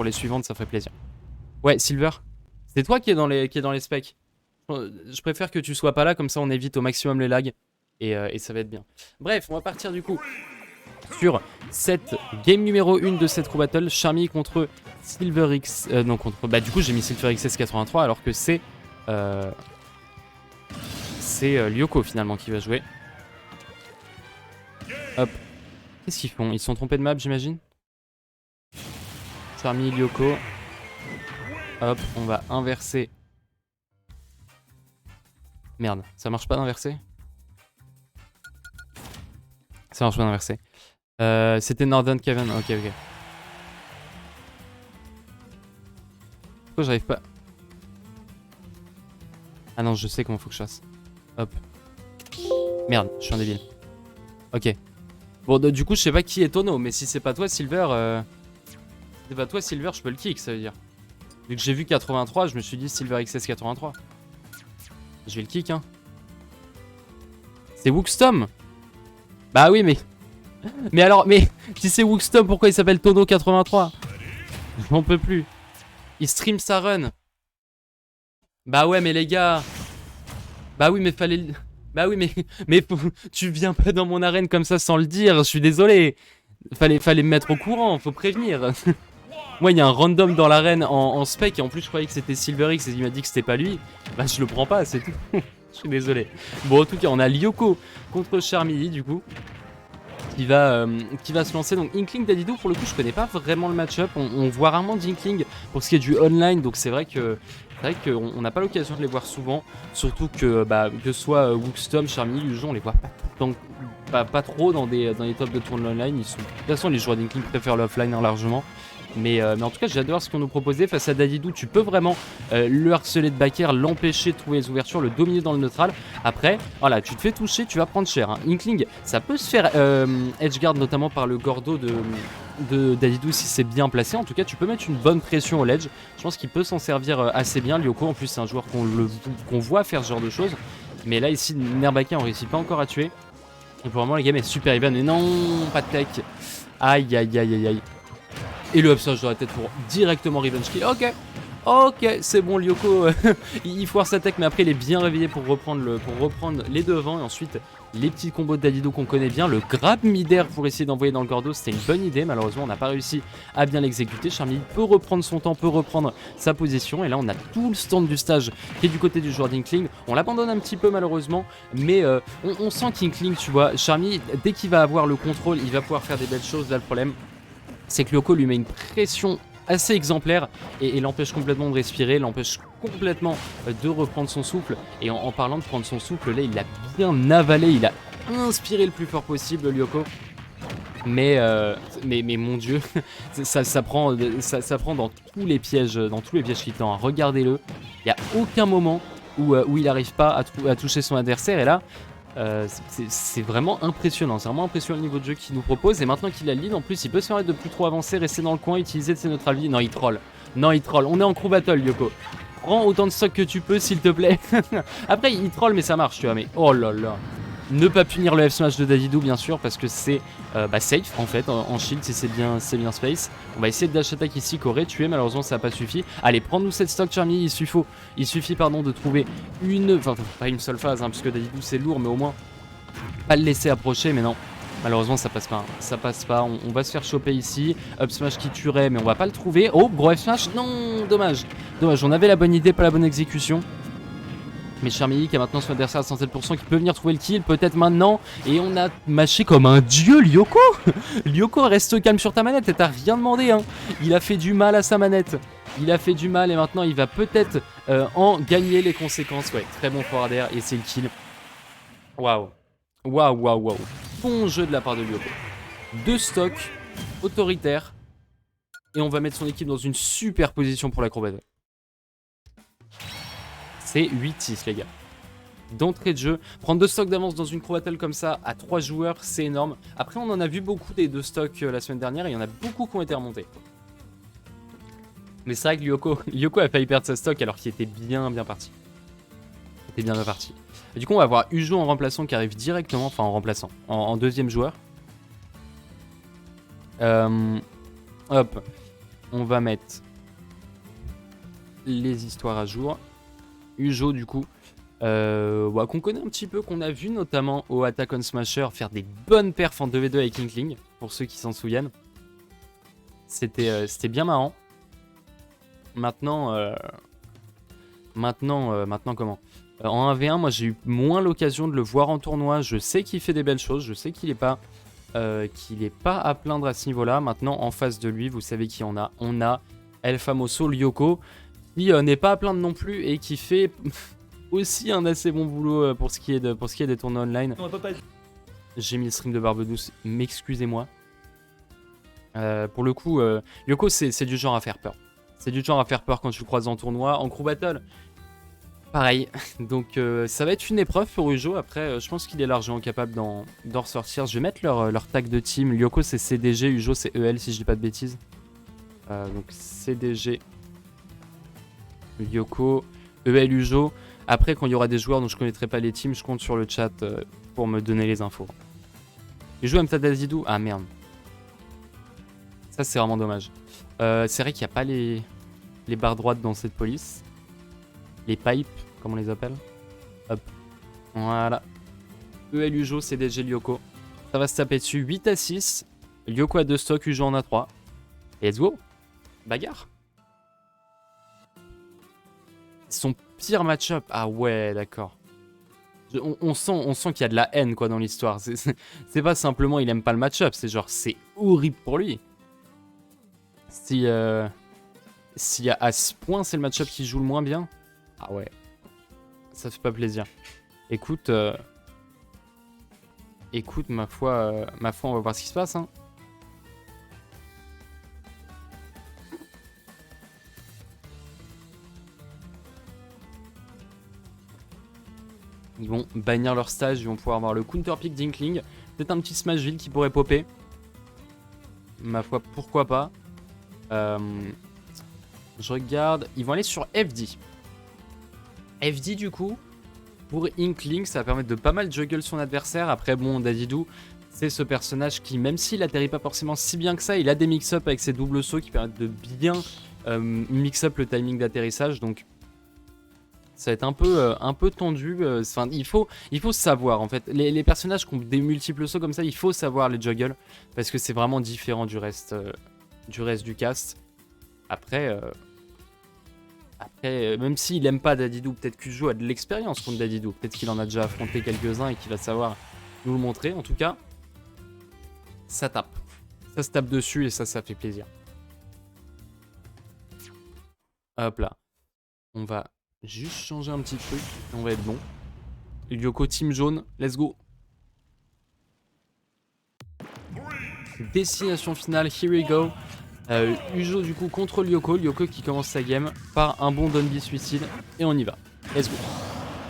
Pour les suivantes, ça ferait plaisir. Ouais, Silver, c'est toi qui est dans les specs. Je préfère que tu sois pas là, comme ça on évite au maximum les lags. Et ça va être bien. Bref, on va partir du coup sur cette game numéro 1 de cette crew battle. Charmy contre Silver X. Non, contre. Bah, du coup, j'ai mis Silver XS83 alors que c'est. Lyoko finalement qui va jouer. Hop. Qu'est-ce qu'ils font? Ils se sont trompés de map, j'imagine. Charmy, Lyoko. Hop, on va inverser. Merde, ça marche pas d'inverser? Ça marche pas d'inverser. C'était Northern Cavern, ok. Pourquoi j'arrive pas? Ah non, je sais comment faut que je fasse. Hop. Merde, je suis un débile. Ok. Bon, du coup, je sais pas qui est Tono, mais si c'est pas toi, Silver... Si c'est pas toi, Silver, je peux le kick, ça veut dire. Vu que j'ai vu 83, je me suis dit Silver XS 83. Je vais le kick, hein. C'est Wookstom. Bah oui, mais... Mais alors, si c'est Wookstom, pourquoi il s'appelle Tono 83? J'en peux plus. Il stream sa run. Bah ouais, mais les gars... Bah oui, mais fallait... Bah oui, mais tu viens pas dans mon arène comme ça sans le dire, je suis désolé. Fallait me mettre au courant, faut prévenir. Moi, il y a un random dans l'arène en spec et en plus, je croyais que c'était Silver X et il m'a dit que c'était pas lui. Bah, je le prends pas, c'est tout. Je suis désolé. Bon, en tout cas, on a Lyoko contre Charmy, du coup, qui va se lancer. Donc, Inkling Dadidou, pour le coup, je connais pas vraiment le match-up. On voit rarement d'Inkling pour ce qui est du online, donc c'est vrai qu'on n'a pas l'occasion de les voir souvent. Surtout que ce soit Wookstom, Charmy, Lujon, on les voit pas trop dans des tops de tournois online. De toute façon, les joueurs d'Inkling préfèrent l'offline largement. Mais en tout cas, j'adore ce qu'on nous proposait. Face à Dadidou, tu peux vraiment le harceler de backer, l'empêcher de trouver les ouvertures, le dominer dans le neutral. Après, voilà, tu te fais toucher, tu vas prendre cher. Hein. Inkling, ça peut se faire edgeguard notamment par le Gordo de Dadidou si c'est bien placé. En tout cas, tu peux mettre une bonne pression au ledge. Je pense qu'il peut s'en servir assez bien. Lyoko, en plus, c'est un joueur qu'on voit faire ce genre de choses. Mais là, ici, Nerbaka, on réussit pas encore à tuer. Et pour le moment, la game est super even. Et non, pas de tech. Aïe, aïe, aïe, aïe, aïe. Et le upstage de la tête pour directement revenge kill. Ok, c'est bon, Lyoko, il foire sa tech, mais après il est bien réveillé pour reprendre les devants. Et ensuite, les petits combos de Dadidou qu'on connaît bien. Le grab mid-air pour essayer d'envoyer dans le Gordo, c'était une bonne idée. Malheureusement, on n'a pas réussi à bien l'exécuter. Charmy peut reprendre son temps, peut reprendre sa position. Et là, on a tout le stand du stage qui est du côté du joueur d'Inkling. On l'abandonne un petit peu, malheureusement. Mais on sent qu'Inkling, tu vois, Charmy, dès qu'il va avoir le contrôle, il va pouvoir faire des belles choses. Là, le problème, c'est que Lyoko lui met une pression assez exemplaire et l'empêche complètement de respirer, l'empêche complètement de reprendre son souffle. Et en parlant de prendre son souffle, là, il l'a bien avalé, il a inspiré le plus fort possible, Lyoko. Mais mon dieu, ça prend dans tous les pièges qu'il tend. Regardez-le, il n'y a aucun moment où il n'arrive pas à toucher son adversaire. Et là, c'est vraiment impressionnant. C'est vraiment impressionnant le niveau de jeu qu'il nous propose. Et maintenant qu'il a le lead, en plus, il peut se permettre de plus trop avancer, rester dans le coin, utiliser de ses neutral vie. Non, il troll. On est en crew battle, Lyoko. Prends autant de stock que tu peux, s'il te plaît. Après, il troll, mais ça marche, tu vois. Mais oh là là. Ne pas punir le F-Smash de Dadidou, bien sûr, parce que c'est safe, en fait, en shield, si c'est bien space. On va essayer de dash attack ici, qu'aurait tué, malheureusement, ça n'a pas suffi. Allez, prends-nous cette stock, Charmy, il suffit de trouver pas une seule phase, hein, parce que Dadidou, c'est lourd, mais au moins, pas le laisser approcher, mais non. Malheureusement, ça passe pas. Hein. Ça passe pas. On va se faire choper ici. Up smash qui tuerait, mais on va pas le trouver. Oh, gros F-Smash. Non, dommage. On avait la bonne idée, pas la bonne exécution. Mais Charmy qui a maintenant son adversaire à 107% qui peut venir trouver le kill, peut-être maintenant. Et on a mâché comme un dieu, Lyoko. Lyoko, reste calme sur ta manette et t'as rien demandé. Hein. Il a fait du mal à sa manette. Il a fait du mal et maintenant il va peut-être en gagner les conséquences. Ouais, très bon forward air et c'est le kill. Waouh. Bon jeu de la part de Lyoko. 2 stocks autoritaires. Et on va mettre son équipe dans une super position pour la combat. C'est 8-6 les gars. D'entrée de jeu, prendre 2 stocks d'avance dans une crew battle comme ça à 3 joueurs, c'est énorme. Après on en a vu beaucoup des 2 stocks la semaine dernière et il y en a beaucoup qui ont été remontés. Mais c'est vrai que Lyoko a failli perdre sa stock alors qu'il était bien parti. Et du coup on va voir Ujo en remplaçant qui arrive directement, enfin en remplaçant, en deuxième joueur. Hop. On va mettre les histoires à jour. Ujo du coup, qu'on connaît un petit peu, qu'on a vu notamment au Attack on Smasher faire des bonnes perfs en 2v2 avec Inkling, pour ceux qui s'en souviennent. C'était bien marrant. Maintenant, comment en 1v1, moi j'ai eu moins l'occasion de le voir en tournoi. Je sais qu'il fait des belles choses, je sais qu'il est pas à plaindre à ce niveau-là. Maintenant, en face de lui, vous savez qui on a. On a El Famoso Lyoko, qui n'est pas à plaindre non plus et qui fait aussi un assez bon boulot pour ce qui est des tournois online. J'ai mis le stream de Barbe Douce, m'excusez-moi. Pour le coup, Lyoko, c'est du genre à faire peur. C'est du genre à faire peur quand tu le croises en tournoi. En crew battle, pareil. Donc ça va être une épreuve pour Ujo. Après, je pense qu'il est largement capable d'en ressortir. Je vais mettre leur tag de team. Lyoko, c'est CDG, Ujo, c'est EL, si je dis pas de bêtises. Donc CDG, Lyoko, EL, Ujo. Après, quand il y aura des joueurs dont je ne connaîtrai pas les teams, je compte sur le chat pour me donner les infos. Ujo Mtadazidou. Ah merde. Ça, c'est vraiment dommage. C'est vrai qu'il n'y a pas les barres droites dans cette police. Les pipes, comme on les appelle. Hop. Voilà. EL Ujo, CDG Lyoko. Ça va se taper dessus. 8 à 6. Lyoko a 2 stocks, Ujo en a 3. Let's go. Bagarre. Son pire match-up. Ah ouais, d'accord. On sent qu'il y a de la haine quoi dans l'histoire. C'est pas simplement il aime pas le match-up. C'est genre, c'est horrible pour lui. Si à ce point c'est le match-up qui joue le moins bien. Ah ouais. Ça fait pas plaisir. Écoute, ma foi, on va voir ce qui se passe. Hein. Ils vont bannir leur stage, ils vont pouvoir avoir le counter pick d'Inkling. Peut-être un petit Smashville qui pourrait popper. Ma foi, pourquoi pas. Je regarde. Ils vont aller sur FD. FD du coup, pour Inkling, ça va permettre de pas mal juggle son adversaire. Après bon, Dadidou, c'est ce personnage qui, même s'il atterrit pas forcément si bien que ça, il a des mix-up avec ses doubles sauts qui permettent de bien mix-up le timing d'atterrissage. Donc ça va être un peu tendu. Enfin, il faut savoir en fait. Les personnages qui ont des multiples sauts comme ça, il faut savoir les juggle. Parce que c'est vraiment différent du reste du cast. Après, même s'il aime pas Dadidou, peut-être qu'Ujo a de l'expérience contre Dadidou. Peut-être qu'il en a déjà affronté quelques-uns et qu'il va savoir nous le montrer. En tout cas, ça tape. Ça se tape dessus et ça fait plaisir. Hop là. On va juste changer un petit truc et on va être bon. Lyoko team jaune, let's go. Destination finale, here we go. Ujo du coup contre Lyoko qui commence sa game par un bon Donby suicide et on y va. Let's go.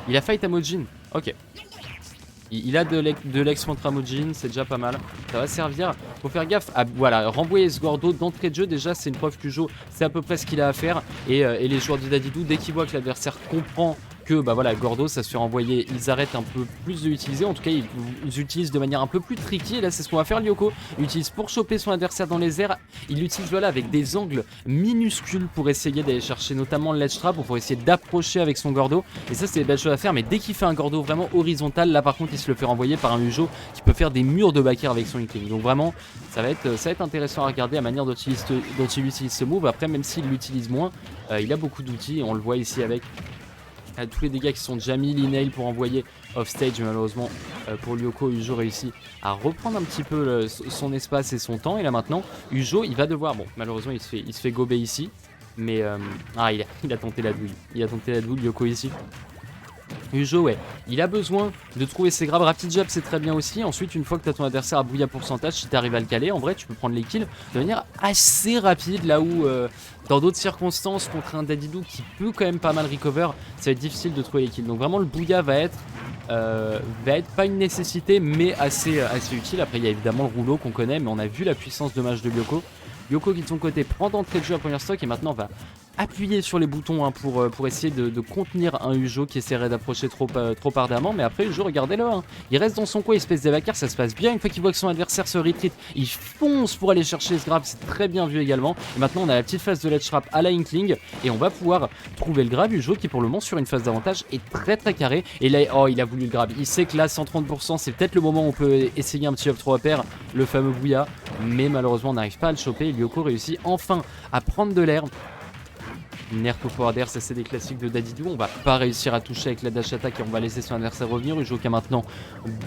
Il a fight Amojin, ok. Il a de l'ex contre Amojin, c'est déjà pas mal. Ça va servir. Faut faire gaffe à renvoyer ce Gordo d'entrée de jeu. Déjà, c'est une preuve qu'Ujo, c'est à peu près ce qu'il a à faire. Et les joueurs de Dadidou, dès qu'ils voient que l'adversaire comprend que Gordo, ça se fait renvoyer, ils arrêtent un peu plus de l'utiliser. En tout cas, ils utilisent de manière un peu plus tricky. Et là, c'est ce qu'on va faire. Lyoko il utilise pour choper son adversaire dans les airs. Il l'utilise avec des angles minuscules pour essayer d'aller chercher notamment le ledge trap ou pour essayer d'approcher avec son Gordo. Et ça, c'est des belles choses à faire. Mais dès qu'il fait un Gordo vraiment horizontal, là par contre, il se le fait renvoyer par un Ujo qui peut faire des murs de backer avec son Inkling. Donc vraiment, ça va être intéressant à regarder la manière dont il utilise ce move. Après, même s'il l'utilise moins, il a beaucoup d'outils. On le voit ici avec tous les dégâts qui sont déjà mis, l'inail pour envoyer off stage. Malheureusement pour Lyoko, Ujo réussit à reprendre un petit peu son espace et son temps. Et là maintenant, Ujo il va devoir, bon malheureusement il se fait gober ici. Mais il a tenté la douille. Il a tenté la douille, Lyoko ici. Ujo, ouais, il a besoin de trouver ses grabs. Rapid jab, c'est très bien aussi. Ensuite, une fois que tu as ton adversaire à bouille à pourcentage, si tu arrives à le caler, en vrai, tu peux prendre les kills de manière assez rapide. Là où, dans d'autres circonstances, contre un Dadidou qui peut quand même pas mal recover, ça va être difficile de trouver les kills. Donc, vraiment, le bouilla va être pas une nécessité, mais assez utile. Après, il y a évidemment le rouleau qu'on connaît, mais on a vu la puissance de match de Lyoko. Lyoko qui de son côté prend d'entrée de jeu à première stock et maintenant va appuyer sur les boutons hein, pour essayer de contenir un Ujo qui essaierait d'approcher trop ardemment. Mais après, Ujo, regardez-le. Hein. Il reste dans son coin, il se pèse des backers, ça se passe bien. Une fois qu'il voit que son adversaire se retreat, il fonce pour aller chercher ce grab. C'est très bien vu également. Et maintenant, on a la petite phase de ledge trap à la Inkling. Et on va pouvoir trouver le grab. Ujo qui, pour le moment, sur une phase d'avantage, est très très carré. Et là, oh, il a voulu le grab. Il sait que là, 130%, c'est peut-être le moment où on peut essayer un petit up throw pair, le fameux Bouya. Mais malheureusement, on n'arrive pas à le choper. Et Lyoko réussit enfin à prendre de l'air. Nerf au forward air, ça c'est des classiques de Dadidou. On va pas réussir à toucher avec la dash attack et on va laisser son adversaire revenir. Ujo qui a maintenant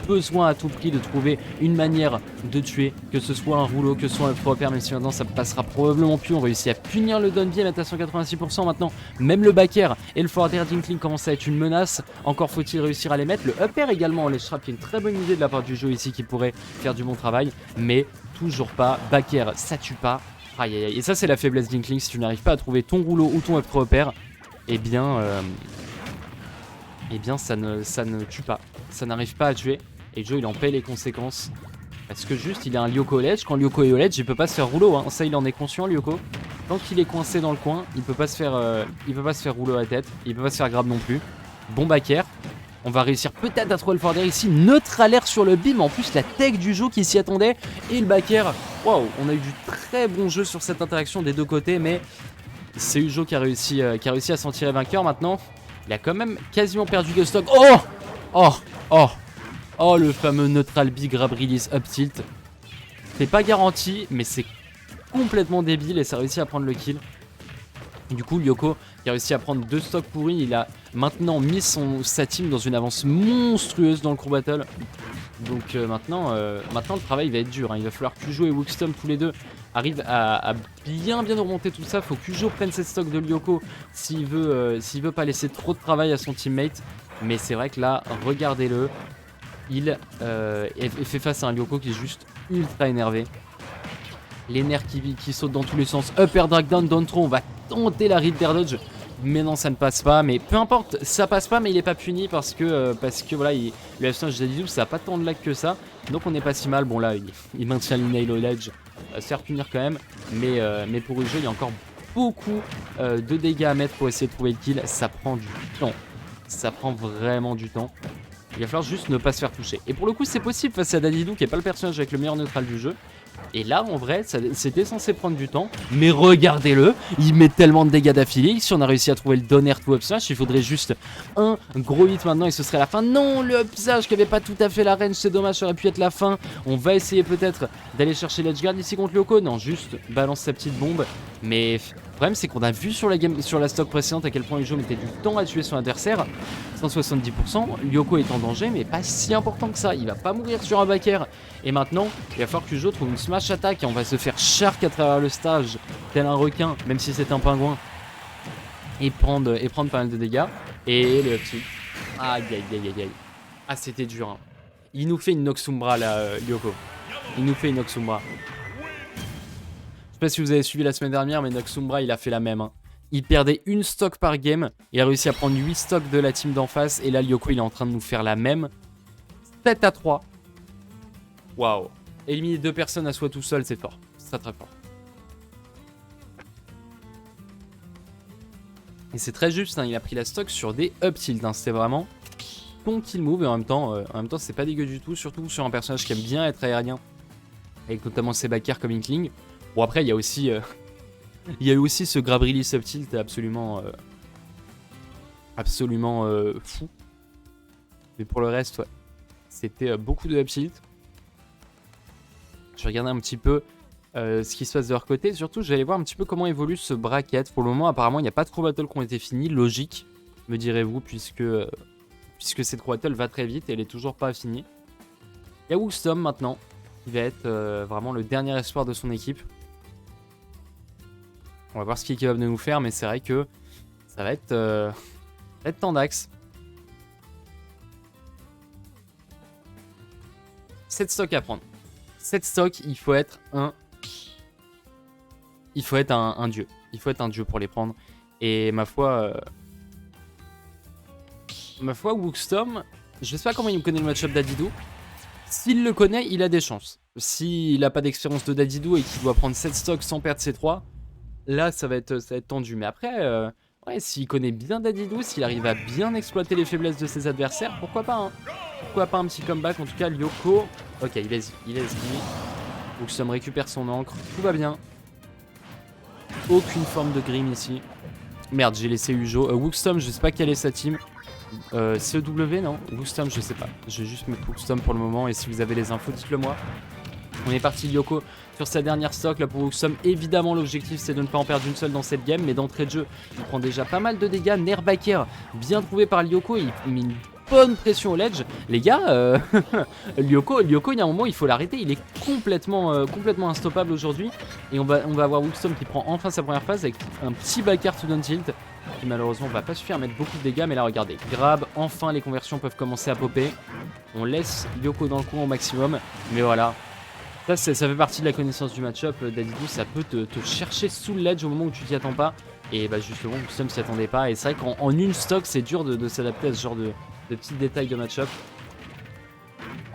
besoin à tout prix de trouver une manière de tuer, que ce soit un rouleau, que ce soit un throw pair, même si maintenant ça passera probablement plus. On réussit à punir le down B, à mettre à 186% maintenant. Même le back air et le forward air d'Inkling commencent à être une menace. Encore faut-il réussir à les mettre. Le up air également, les traps, qui est une très bonne idée de la part du jeu ici qui pourrait faire du bon travail, mais toujours pas. Back air, ça tue pas. Aïe aïe aïe, et ça c'est la faiblesse d'Inkling, si tu n'arrives pas à trouver ton rouleau ou ton up throw pair, eh bien ça ne tue pas, ça n'arrive pas à tuer, et Joe il en paie les conséquences, parce que juste il a un Lyoko ledge, quand Lyoko est au ledge il peut pas se faire rouleau, hein. Ça il en est conscient Lyoko, tant qu'il est coincé dans le coin, il peut pas se faire rouleau à la tête, il peut pas se faire grab non plus, bon back air. On va réussir peut-être à trouver le forward air ici. Neutral air sur le beam. En plus, la tech du jeu qui s'y attendait. Et le back air. Waouh, on a eu du très bon jeu sur cette interaction des deux côtés. Mais c'est Ujo qui a réussi à s'en tirer vainqueur maintenant. Il a quand même quasiment perdu le stock. Oh oh oh oh, le fameux neutral B grab release up tilt. C'est pas garanti, mais c'est complètement débile. Et ça a réussi à prendre le kill. Et du coup, Lyoko qui a réussi à prendre 2 stocks pourris, il a maintenant mis sa team dans une avance monstrueuse dans le crew battle. Donc maintenant le travail va être dur, hein. Il va falloir que Ujo et Wookstom tous les deux arrivent à bien remonter tout ça. Faut que Ujo prenne cette stock de Lyoko s'il veut pas laisser trop de travail à son teammate. Mais c'est vrai que là, regardez-le, il fait face à un Lyoko qui est juste ultra énervé. Les nerfs qui sautent dans tous les sens. Up air drag down, down throw. On va tenter la read air dodge. Mais non, ça ne passe pas. Mais peu importe, ça passe pas, mais il est pas puni parce que voilà, le F5 Dadidou, ça a pas tant de lag que ça. Donc on n'est pas si mal. Bon là, il maintient l'inail au ledge. Se faire punir quand même. Mais pour le jeu, il y a encore beaucoup de dégâts à mettre pour essayer de trouver le kill. Ça prend du temps. Ça prend vraiment du temps. Il va falloir juste ne pas se faire toucher. Et pour le coup, c'est possible face à Dadidou, qui est pas le personnage avec le meilleur neutral du jeu. Et là, en vrai, c'était censé prendre du temps. Mais regardez-le, il met tellement de dégâts d'affilée. Si on a réussi à trouver le down air to up smash, il faudrait juste un gros hit maintenant et ce serait la fin. Non, le up smash qui avait pas tout à fait la range, c'est dommage, ça aurait pu être la fin. On va essayer peut-être d'aller chercher l'edge guard ici contre Lyoko. Non, juste balance sa petite bombe. Mais le problème, c'est qu'on a vu sur la stock précédente à quel point Ujo mettait du temps à tuer son adversaire. 170%, Lyoko est en danger, mais pas si important que ça. Il va pas mourir sur un back air. Et maintenant, il va falloir que Ujo trouve une smash attack et on va se faire shark à travers le stage, tel un requin, même si c'est un pingouin, et prendre pas mal de dégâts. Et le petit. Aïe aïe aïe aïe aïe. Ah, c'était dur. Hein. Il nous fait une Noxumbra là, Lyoko. Il nous fait une Noxumbra. Je sais pas si vous avez suivi la semaine dernière, mais Noxumbra il a fait la même. Hein. Il perdait une stock par game. Il a réussi à prendre 8 stocks de la team d'en face. Et là, Lyoko il est en train de nous faire la même. 7-3. Waouh. Éliminer 2 personnes à soi tout seul, c'est fort. C'est très très fort. Et c'est très juste, hein, il a pris la stock sur des up tilt. Hein. C'était vraiment ton kill move. Et en même temps c'est pas dégueu du tout. Surtout sur un personnage qui aime bien être aérien. Avec notamment ses backers comme Inkling. Bon, après, il y a aussi... il y a eu aussi ce grab release up tilt absolument fou. Mais pour le reste, ouais. C'était beaucoup de up tilt. Je vais regarder un petit peu ce qui se passe de leur côté. Surtout, je vais aller voir un petit peu comment évolue ce bracket. Pour le moment, apparemment, il n'y a pas de crow battle qui ont été finis. Logique, me direz-vous, puisque cette crow battle va très vite et elle est toujours pas finie. Il y a Wookstom maintenant, qui va être vraiment le dernier espoir de son équipe. On va voir ce qu'il est capable de nous faire, mais c'est vrai que ça va être tendax. 7 stocks à prendre. 7 stocks, il faut être un dieu. Il faut être un dieu pour les prendre. Et ma foi, Wookstom, je sais pas comment il connaît le match-up d'Adidou. S'il le connaît, il a des chances. S'il n'a pas d'expérience de Dadidou et qu'il doit prendre 7 stocks sans perdre ses 3, Là, ça va être tendu. Mais après, ouais, s'il connaît bien Dadidou, s'il arrive à bien exploiter les faiblesses de ses adversaires, pourquoi pas, hein. Pourquoi pas un petit comeback. En tout cas, Lyoko... Ok, il est SB. Wooxom récupère son encre. Tout va bien. Aucune forme de grim ici. Merde, j'ai laissé Ujo. Wooxom, je sais pas quelle est sa team. CEW, non? Wooxom, je sais pas. Je vais juste mettre Wooxom pour le moment. Et si vous avez les infos, dites-le moi. On est parti Lyoko sur sa dernière stock là pour Wooxom. Évidemment l'objectif c'est de ne pas en perdre une seule dans cette game. Mais d'entrée de jeu il prend déjà pas mal de dégâts. Nerbaker bien trouvé par Lyoko. Il met une bonne pression au ledge. Les gars, Lyoko il y a un moment il faut l'arrêter. Il est complètement instoppable aujourd'hui. Et on va avoir Wooxom qui prend enfin sa première phase avec un petit backer to down tilt. Qui malheureusement va pas suffire à mettre beaucoup de dégâts. Mais là regardez, grab, enfin les conversions peuvent commencer à popper. On laisse Lyoko dans le coin au maximum. Mais voilà. Ça fait partie de la connaissance du match-up. Dadidou, ça peut te chercher sous le ledge au moment où tu t'y attends pas. Et bah justement, Wooxom s'y attendait pas. Et c'est vrai qu'en une stock, c'est dur de s'adapter à ce genre de petits détails de match-up.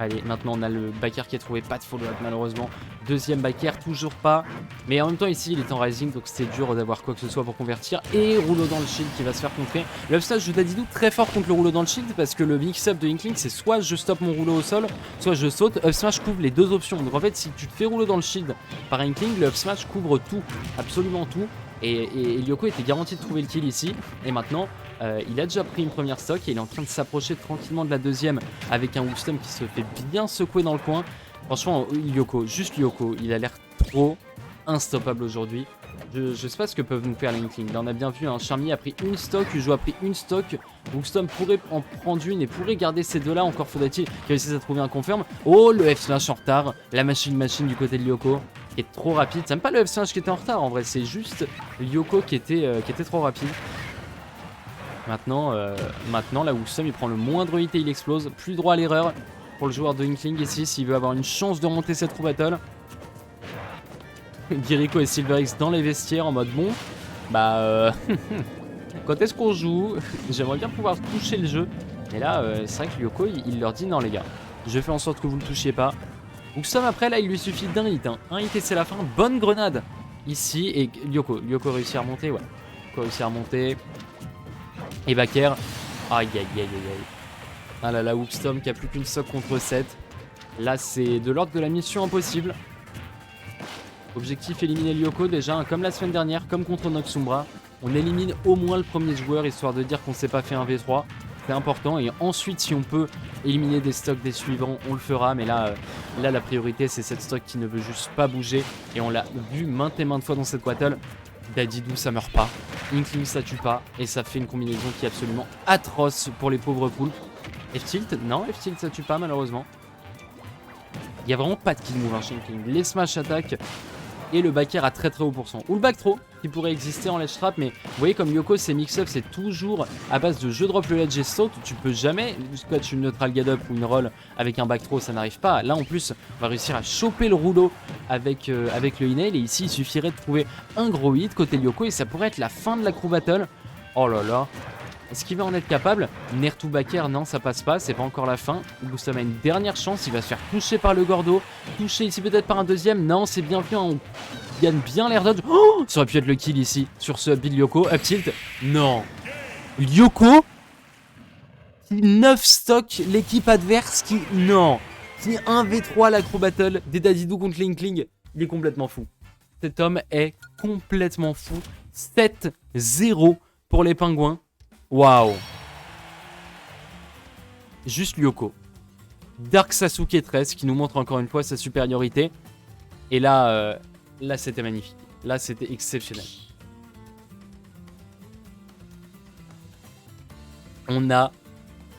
Allez, maintenant on a le backer qui est trouvé, pas de follow-up malheureusement. Deuxième backer, toujours pas. Mais en même temps ici il est en rising, donc c'est dur d'avoir quoi que ce soit pour convertir. Et rouleau dans le shield qui va se faire contrer. Le stage de Dadidou très fort contre le rouleau dans le shield, parce que le mix-up de Inkling c'est soit je stoppe mon rouleau au sol, soit je saute. Up smash couvre les deux options. Donc en fait si tu te fais rouleau dans le shield par Inkling, le up smash couvre tout, absolument tout. Et Lyoko était garanti de trouver le kill ici. Et maintenant, il a déjà pris une première stock et il est en train de s'approcher tranquillement de la deuxième avec un Wooxom qui se fait bien secouer dans le coin. Franchement, Lyoko, juste Lyoko, il a l'air trop instoppable aujourd'hui. Je sais pas ce que peuvent nous faire les Inkling. Là, on a bien vu, hein, Charmy a pris une stock, Ujo a pris une stock. Wooxom pourrait en prendre une et pourrait garder ces deux-là. Encore faudrait-il qu'il réussisse à trouver un confirm. Oh, le F-slash en retard. La machine du côté de Lyoko. Qui est trop rapide. C'est même pas le F-slash qui était en retard en vrai, c'est juste Lyoko qui était trop rapide. Maintenant, là Wooxom il prend le moindre hit et il explose. Plus droit à l'erreur pour le joueur de Inkling ici s'il veut avoir une chance de remonter cette true battle. Kiriko et SilverX dans les vestiaires en mode bon, bah quand est-ce qu'on joue? J'aimerais bien pouvoir toucher le jeu. Et là, c'est vrai que Lyoko il leur dit non les gars, je fais en sorte que vous le touchiez pas. Wooxom après là il lui suffit d'un hit, hein. Un hit et c'est la fin. Bonne grenade ici et Lyoko réussit à remonter, ouais. Lyoko réussit à remonter. Et backer. Aïe aïe aïe aïe aïe. Ah là là, Wooxom qui a plus qu'une stock contre 7. Là c'est de l'ordre de la mission impossible. Objectif éliminer Lyoko déjà, hein, comme la semaine dernière, comme contre Noxumbra. On élimine au moins le premier joueur histoire de dire qu'on s'est pas fait un V3. C'est important et ensuite si on peut éliminer des stocks des suivants on le fera, mais là la priorité c'est cette stock qui ne veut juste pas bouger et on l'a vu maintes et maintes fois dans cette battle. Dadidou ça meurt pas, Inkling ça tue pas et ça fait une combinaison qui est absolument atroce pour les pauvres poulpes. F-tilt, non F-tilt ça tue pas malheureusement. Il y a vraiment pas de kill move hein, chez Inkling, les smash attack et le backer à très haut pourcent. Ou le back throw qui pourrait exister en ledge trap, mais vous voyez comme Lyoko ses mix-up c'est toujours à base de je drop le ledge et saute. Tu peux jamais scotch une neutral get up ou une roll avec un back throw, ça n'arrive pas. Là en plus on va réussir à choper le rouleau avec le inhale et ici il suffirait de trouver un gros hit côté Lyoko et ça pourrait être la fin de la crew battle. Oh là là. Est-ce qu'il va en être capable? Nair to backer, non, ça passe pas, c'est pas encore la fin. Wooxom a une dernière chance, il va se faire toucher par le Gordo. Touché ici peut-être par un deuxième, non, c'est bien vu, hein. On gagne bien l'air dodge. Oh, ça aurait pu être le kill ici, sur ce build Lyoko. Up tilt, non. Lyoko qui 9 stock l'équipe adverse qui, non. Qui 1v3 l'acro battle des Dadidou contre l'Inkling. Il est complètement fou. Cet homme est complètement fou. 7-0 pour les pingouins. Waouh. Juste Lyoko. Dark Sasuke 13 qui nous montre encore une fois sa supériorité. Et là, là c'était magnifique. Là c'était exceptionnel. On a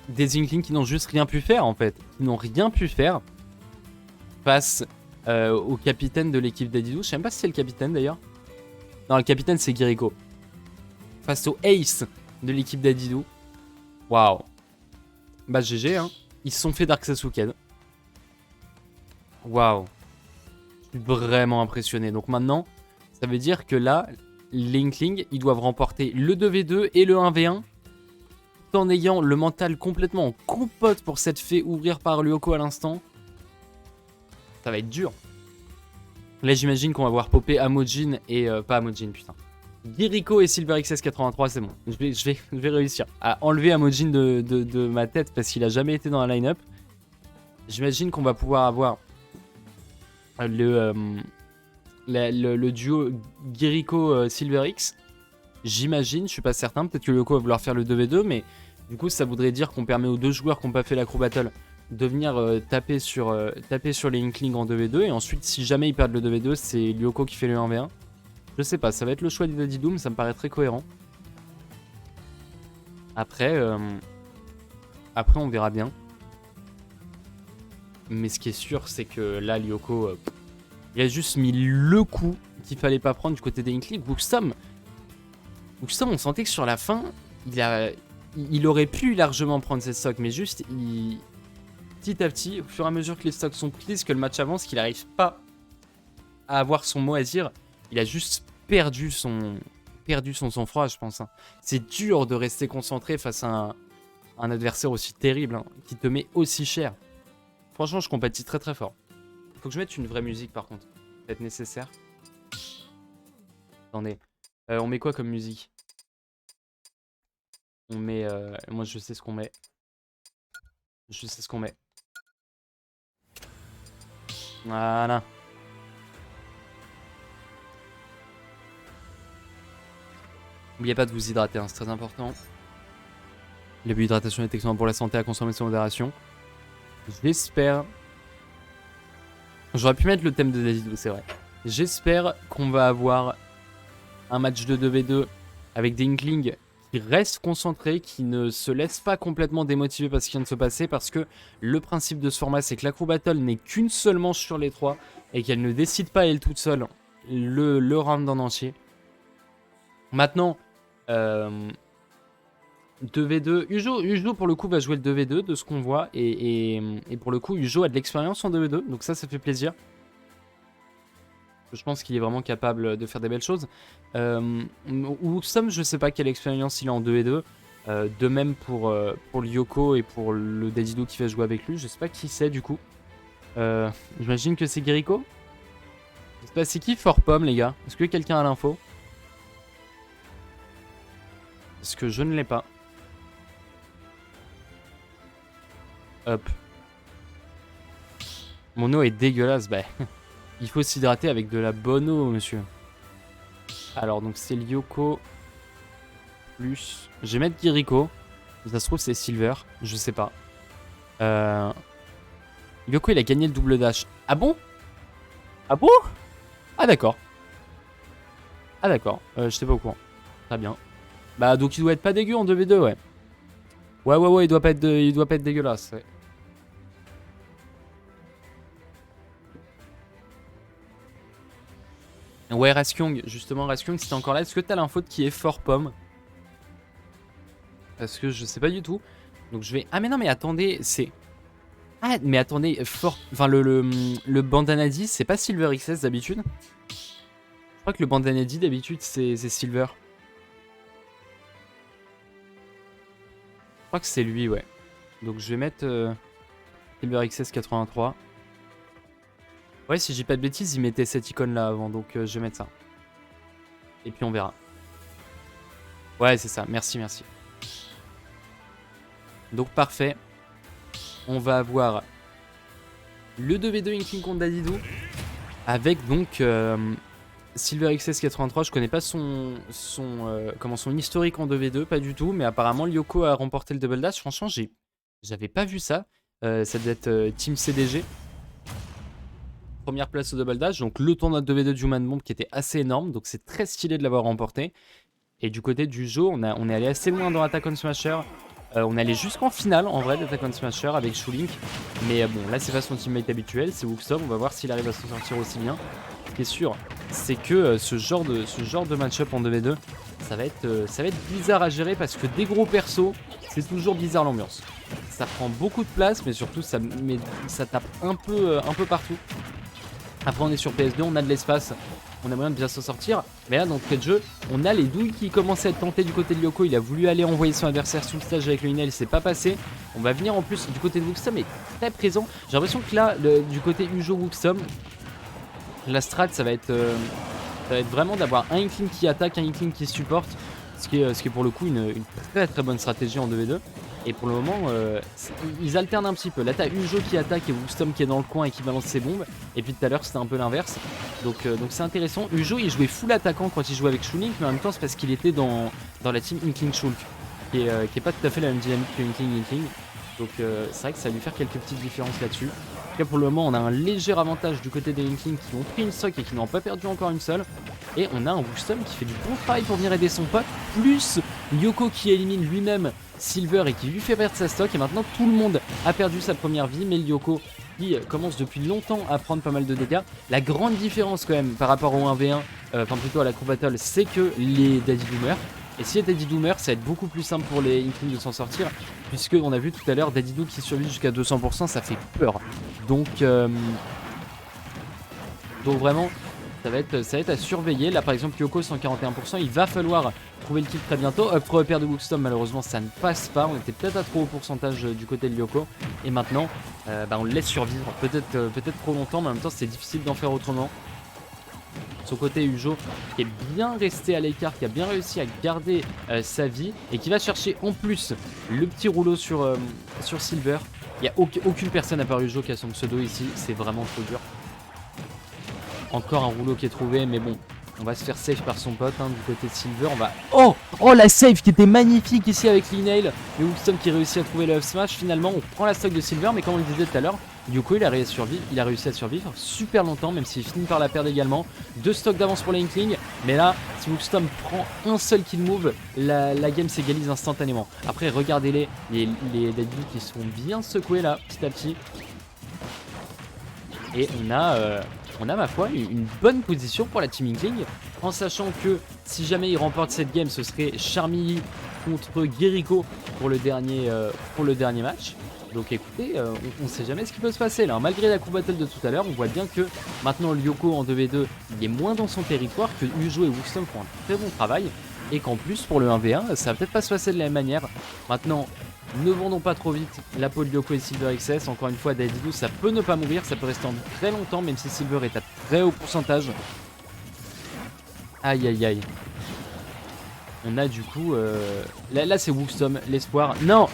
des Inklings qui n'ont juste rien pu faire en fait. Qui n'ont rien pu faire face au capitaine de l'équipe Dadidou. Je sais même pas si c'est le capitaine d'ailleurs. Non, le capitaine c'est Kiriko. Face au ace de l'équipe Dadidou. Waouh. Bah GG hein. Ils se sont fait Dark Sasuke. Waouh. Je suis vraiment impressionné. Donc maintenant, ça veut dire que là, les Inklings, ils doivent remporter le 2v2 et le 1v1. Tout en ayant le mental complètement en compote pour s'être fait ouvrir par Lyoko à l'instant. Ça va être dur. Là, j'imagine qu'on va voir popper Amojin et... pas Amojin, putain. Giriko et Silver XS83, c'est bon. Je vais réussir à enlever Amojin de ma tête parce qu'il a jamais été dans la line-up. J'imagine qu'on va pouvoir avoir le duo Giriko Silver X. J'imagine, je suis pas certain. Peut-être que Lyoko va vouloir faire le 2v2, mais du coup, ça voudrait dire qu'on permet aux deux joueurs qui n'ont pas fait l'acro battle de venir taper sur les Inklings en 2v2. Et ensuite, si jamais ils perdent le 2v2, c'est Lyoko qui fait le 1v1. Je sais pas, ça va être le choix du Daddy Doom, ça me paraît très cohérent. Après, on verra bien. Mais ce qui est sûr, c'est que là, Lyoko, il a juste mis le coup qu'il fallait pas prendre du côté des Inklings. Wuxtom, on sentait que sur la fin, il aurait pu largement prendre ses stocks, mais juste, petit à petit, au fur et à mesure que les stocks sont pris, que le match avance, qu'il n'arrive pas à avoir son mot à dire, il a juste perdu son sang-froid, je pense. Hein. C'est dur de rester concentré face à un adversaire aussi terrible, hein, qui te met aussi cher. Franchement, je compatis très très fort. Faut que je mette une vraie musique par contre. Peut-être nécessaire. Attendez. On met quoi comme musique? On met... moi je sais ce qu'on met. Je sais ce qu'on met. Voilà. N'oubliez pas de vous hydrater, hein, c'est très important. L'abus d'hydratation est excellent pour la santé, à consommer sans modération. J'espère... J'aurais pu mettre le thème de Dazido, c'est vrai. J'espère qu'on va avoir un match de 2v2 avec des Inklings qui restent concentrés, qui ne se laissent pas complètement démotiver par ce qui vient de se passer, parce que le principe de ce format, c'est que l'acro battle n'est qu'une seule manche sur les trois et qu'elle ne décide pas elle toute seule le round en entier. Maintenant, 2v2, Ujo pour le coup va jouer le 2v2 de ce qu'on voit, et pour le coup Ujo a de l'expérience en 2v2, donc ça fait plaisir. Je pense qu'il est vraiment capable de faire des belles choses. Wuxtom, je sais pas quelle expérience il a en 2v2. De même pour Lyoko et pour le Dazido qui va jouer avec lui. Je sais pas qui c'est du coup. J'imagine que c'est Giriko. Je sais pas, c'est qui Fort Pomme les gars? Est-ce que quelqu'un a l'info? Parce que je ne l'ai pas. Hop. Mon eau est dégueulasse, bah... Il faut s'hydrater avec de la bonne eau, monsieur. Alors, donc c'est Lyoko. Plus... Je vais mettre Giriko. Ça se trouve, c'est Silver. Je sais pas. Lyoko, il a gagné le double dash. Ah bon? Ah bon? Ah d'accord. Ah d'accord. J'étais pas au courant. Très bien. Bah, donc il doit être pas dégueu en 2v2, ouais. Ouais, il doit pas être dégueulasse, ouais. Ouais, Raskyong, justement, Raskyong, si t'es encore là, est-ce que t'as l'info de qui est Fort Pomme? Parce que je sais pas du tout. Donc je vais... Ah mais non, mais attendez, c'est... Ah, mais attendez, Enfin, le Bandanadi, c'est pas Silver XS d'habitude? Je crois que le Bandanadi, d'habitude, c'est Silver. Je crois que c'est lui, ouais. Donc je vais mettre Silver XS 83. Ouais, si j'ai pas de bêtises, il mettait cette icône là avant, donc je vais mettre ça. Et puis on verra. Ouais, c'est ça, merci. Donc parfait. On va avoir le 2v2 Inkling contre Dazido. Avec donc Silver XS 83. Je connais pas son historique en 2v2, pas du tout. Mais apparemment, Lyoko a remporté le double dash. Franchement, j'avais pas vu ça. Ça doit être Team CDG. Première place au double dash, donc le tournoi de 2v2 de Human Bomb qui était assez énorme, donc c'est très stylé de l'avoir remporté. Et du côté du jeu, on est allé assez loin dans Attack on Smasher. On est allé jusqu'en finale en vrai d'Attack on Smasher avec Shulink. Mais bon, là c'est pas son teammate habituel, c'est Wuxtom. On va voir s'il arrive à s'en sortir aussi bien. Ce qui est sûr, c'est que ce genre de match-up en 2v2, ça va être bizarre à gérer parce que des gros persos, c'est toujours bizarre l'ambiance. Ça prend beaucoup de place, mais surtout ça tape un peu partout. Après on est sur PS2, on a de l'espace, on a moyen de bien s'en sortir. Mais là dans le de jeu, on a les douilles qui commencent à être tentées du côté de Lyoko. Il a voulu aller envoyer son adversaire sous le stage avec le Inel, c'est pas passé. On va venir en plus du côté de Wuxtom, est très présent. J'ai l'impression que là, du côté Ujo Wuxtom, j'ai La strat, ça va être vraiment d'avoir un Inkling qui attaque, un Inkling qui supporte, ce qui est pour le coup une très très bonne stratégie en 2v2. Et pour le moment, ils alternent un petit peu. Là, t'as Ujo qui attaque et Wuxtom qui est dans le coin et qui balance ses bombes. Et puis tout à l'heure, c'était un peu l'inverse. Donc c'est intéressant. Ujo, il jouait full attaquant quand il jouait avec Shulink, mais en même temps, c'est parce qu'il était dans la team Inkling Shulk, qui est pas tout à fait la même dynamique que Inkling. Donc c'est vrai que ça va lui faire quelques petites différences là-dessus. En tout cas, pour le moment, on a un léger avantage du côté des Inkling qui ont pris une stock et qui n'ont pas perdu encore une seule. Et on a un Wuxtom qui fait du bon travail pour venir aider son pote, plus Lyoko qui élimine lui-même Silver et qui lui fait perdre sa stock. Et maintenant, tout le monde a perdu sa première vie, mais Lyoko qui commence depuis longtemps à prendre pas mal de dégâts. La grande différence quand même par rapport au 1v1, enfin plutôt à la Crew Battle, c'est que les Daddy Doomer. Et si Daddy Doomer, ça va être beaucoup plus simple pour les Inkling de s'en sortir, puisque on a vu tout à l'heure Daddy Doo qui survit jusqu'à 200%, ça fait peur. Donc vraiment, ça va être à surveiller. Là par exemple Lyoko 141%, il va falloir trouver le kill très bientôt. Up throw paire de Wuxtom, malheureusement ça ne passe pas. On était peut-être à trop haut pourcentage du côté de Lyoko. Et maintenant, on le laisse survivre. Peut-être trop longtemps, mais en même temps c'est difficile d'en faire autrement. Son côté Ujo qui est bien resté à l'écart, qui a bien réussi à garder sa vie et qui va chercher en plus le petit rouleau sur Silver. Il n'y a aucune personne à part Ujo qui a son pseudo ici, c'est vraiment trop dur. Encore un rouleau qui est trouvé, mais bon, on va se faire save par son pote du côté de Silver. On va... Oh la save qui était magnifique ici avec Linail. Le Wuxtom qui réussit à trouver le F smash. Finalement, on prend la stock de Silver, mais comme on le disait tout à l'heure, Lyoko il a réussi à survivre super longtemps, même s'il finit par la perdre également. 2 stocks d'avance pour les Inkling, mais là, si Wuxtom prend un seul kill move, la game s'égalise instantanément. Après, regardez les Daddy qui sont bien secoués là, petit à petit. Et on a ma foi une bonne position pour la team Inkling, en sachant que si jamais ils remportent cette game, ce serait Charmilly contre Guerrico pour le dernier match. Donc écoutez, on ne sait jamais ce qui peut se passer là. Malgré la Crew Battle de tout à l'heure, on voit bien que maintenant Lyoko en 2v2, il est moins dans son territoire, que Ujo et Wuxtom font un très bon travail. Et qu'en plus, pour le 1v1, ça va peut-être pas se passer de la même manière. Maintenant, ne vendons pas trop vite la peau de Lyoko et Silver XS. Encore une fois, Daddy Doo, ça peut ne pas mourir, ça peut rester en vie très longtemps, même si Silver est à très haut pourcentage. Aïe aïe aïe. On a du coup... Là c'est Wuxtom, l'espoir. Non,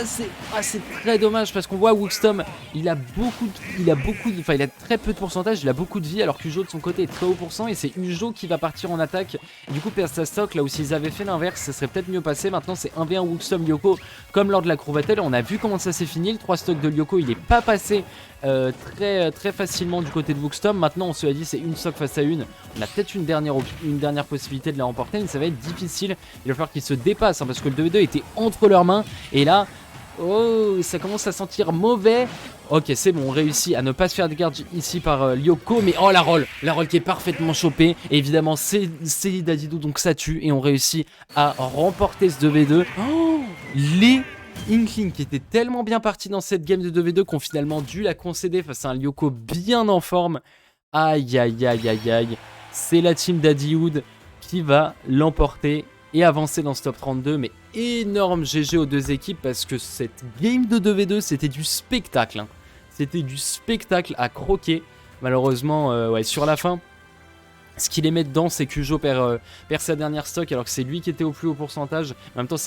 c'est très dommage parce qu'on voit Wuxtom, il a très peu de pourcentage, il a beaucoup de vie alors qu'Ujo de son côté est très haut pourcent et c'est Ujo qui va partir en attaque. Du coup perdre sa stock, là où s'ils avaient fait l'inverse, ça serait peut-être mieux passé. Maintenant c'est 1v1 Wuxtom Lyoko comme lors de la Crew Battle. On a vu comment ça s'est fini, le 3 stock de Lyoko il n'est pas passé très facilement du côté de Wuxtom. Maintenant on se l'a dit, c'est une stock face à une. On a peut-être une dernière possibilité de la remporter, mais ça va être difficile. Il va falloir qu'ils se dépassent parce que le 2v2 était entre leurs mains. Et là, oh, ça commence à sentir mauvais. Ok, c'est bon, on réussit à ne pas se faire dégager ici par Lyoko. Mais oh, la roll qui est parfaitement chopée. Et évidemment, c'est Daddy Doo, donc ça tue. Et on réussit à remporter ce 2v2. Oh, les Inkling qui étaient tellement bien partis dans cette game de 2v2 qu'on finalement dû la concéder face à un Lyoko bien en forme. Aïe aïe aïe aïe aïe. C'est la team Daddyhood qui va l'emporter et avancer dans ce top 32. Mais énorme GG aux deux équipes parce que cette game de 2v2 c'était du spectacle. C'était du spectacle à croquer. Malheureusement, ouais, sur la fin, ce qui les met dedans, c'est qu'Ujo perd sa dernière stock alors que c'est lui qui était au plus haut pourcentage. En même temps, c'est